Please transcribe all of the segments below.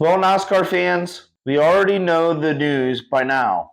Well, NASCAR fans, we already know the news by now.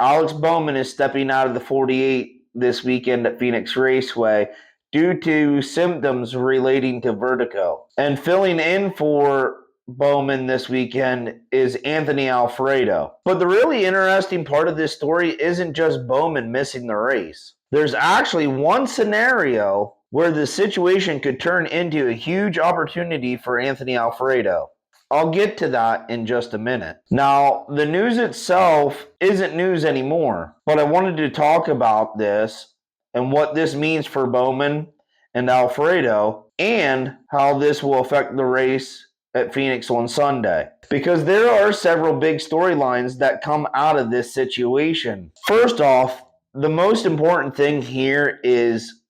Alex Bowman is stepping out of the 48 this weekend at Phoenix Raceway due to symptoms relating to vertigo. And filling in for Bowman this weekend is Anthony Alfredo. But the really interesting part of this story isn't just Bowman missing the race. There's actually one scenario where the situation could turn into a huge opportunity for Anthony Alfredo. I'll get to that in just a minute. Now, the news itself isn't news anymore, but I wanted to talk about this and what this means for Bowman and Alfredo and how this will affect the race at Phoenix on Sunday. Because there are several big storylines that come out of this situation. First off, the most important thing here is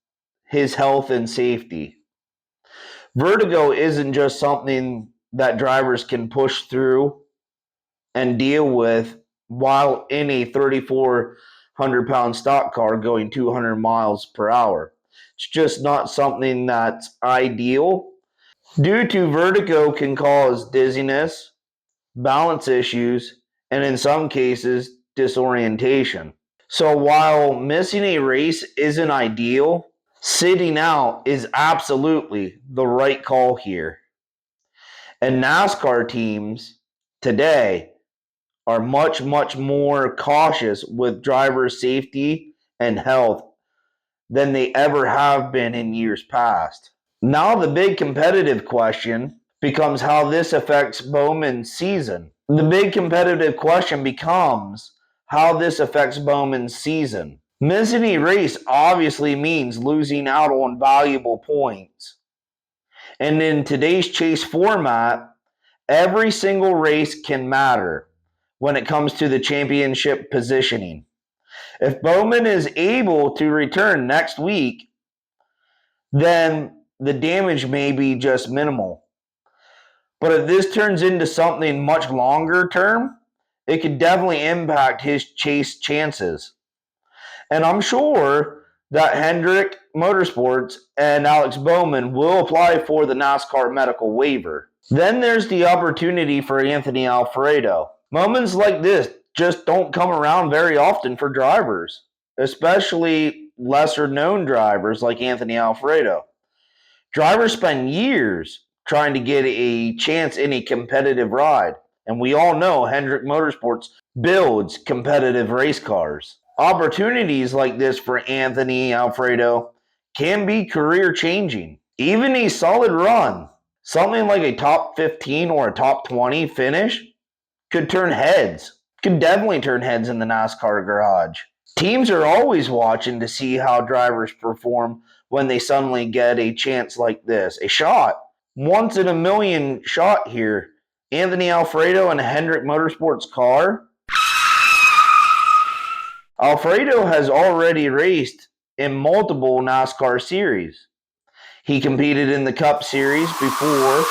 his health and safety. Vertigo isn't just something that drivers can push through and deal with while in a 3,400-pound stock car going 200 miles per hour. It's just not something that's ideal. Due to vertigo can cause dizziness, balance issues, and in some cases, disorientation. So while missing a race isn't ideal, sitting out is absolutely the right call here. And NASCAR teams today are much more cautious with driver safety and health than they ever have been in years past. Now the big competitive question becomes how this affects Bowman's season. The big competitive question becomes how this affects Bowman's season. Missing a race obviously means losing out on valuable points. And in today's chase format, every single race can matter when it comes to the championship positioning. If Bowman is able to return next week, then the damage may be just minimal. But if this turns into something much longer term, it could definitely impact his chase chances. And I'm sure that Hendrick Motorsports and Alex Bowman will apply for the NASCAR medical waiver. Then there's the opportunity for Anthony Alfredo. Moments like this just don't come around very often for drivers, especially lesser known drivers like Anthony Alfredo. Drivers spend years trying to get a chance in a competitive ride, and we all know Hendrick Motorsports builds competitive race cars. Opportunities like this for Anthony Alfredo can be career changing. Even a solid run, something like a top 15 or a top 20 finish, could turn heads. Could definitely turn heads in the NASCAR garage. Teams are always watching to see how drivers perform when they suddenly get a chance like this. A shot. Once in a million shot here. Anthony Alfredo in a Hendrick Motorsports car. Alfredo has already raced in multiple NASCAR series. He competed in the Cup Series before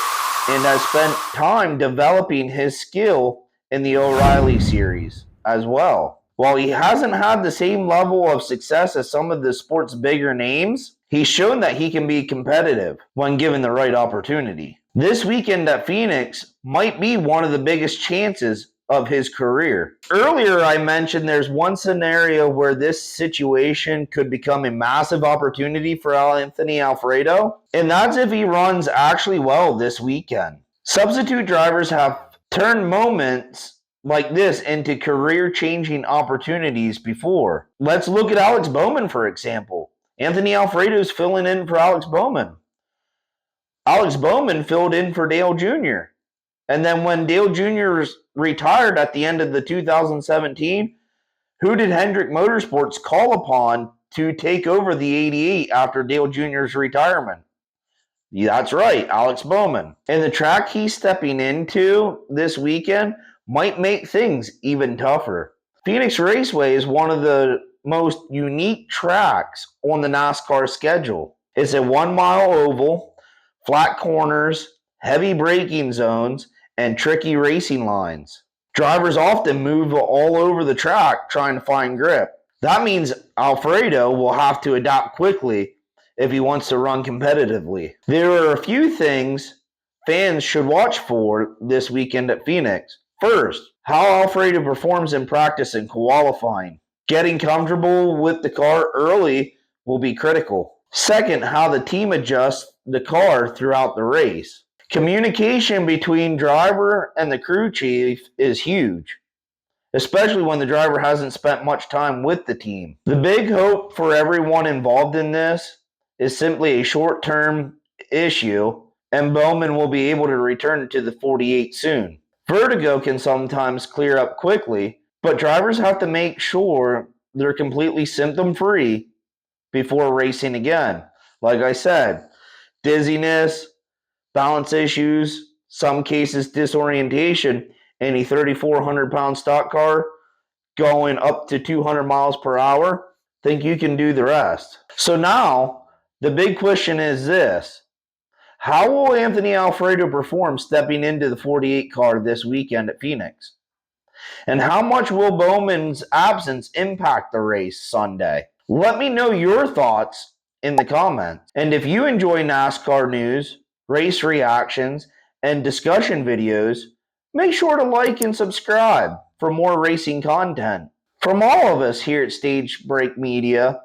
and has spent time developing his skill in the O'Reilly Series as well. While he hasn't had the same level of success as some of the sport's bigger names, he's shown that he can be competitive when given the right opportunity. This weekend at Phoenix might be one of the biggest chances of his career. Earlier, I mentioned there's one scenario where this situation could become a massive opportunity for Anthony Alfredo, and that's if he runs actually well this weekend. Substitute drivers have turned moments like this into career-changing opportunities before. Let's look at Alex Bowman, for example. Anthony Alfredo is filling in for Alex Bowman. Alex Bowman filled in for Dale Jr., and then when Dale Jr. retired at the end of the 2017, who did Hendrick Motorsports call upon to take over the 88 after Dale Jr.'s retirement? Yeah, that's right, Alex Bowman. And the track he's stepping into this weekend might make things even tougher. Phoenix Raceway is one of the most unique tracks on the NASCAR schedule. It's a 1-mile oval, flat corners, heavy braking zones, and tricky racing lines. Drivers often move all over the track trying to find grip. That means Alfredo will have to adapt quickly if he wants to run competitively. There are a few things fans should watch for this weekend at Phoenix. First, how Alfredo performs in practice and qualifying. Getting comfortable with the car early will be critical. Second, how the team adjusts the car throughout the race. Communication between driver and the crew chief is huge, especially when the driver hasn't spent much time with the team. The big hope for everyone involved in this is simply a short-term issue, and Bowman will be able to return to the 48 soon. Vertigo can sometimes clear up quickly, but drivers have to make sure they're completely symptom-free before racing again. Like I said, dizziness, balance issues, some cases disorientation, in a 3,400-pound stock car going up to 200 miles per hour, think you can do the rest. So now, the big question is this. How will Anthony Alfredo perform stepping into the 48 car this weekend at Phoenix? And how much will Bowman's absence impact the race Sunday? Let me know your thoughts in the comments. And if you enjoy NASCAR news, race reactions, and discussion videos, make sure to like and subscribe for more racing content. From all of us here at Stage Break Media,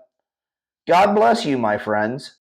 God bless you, my friends.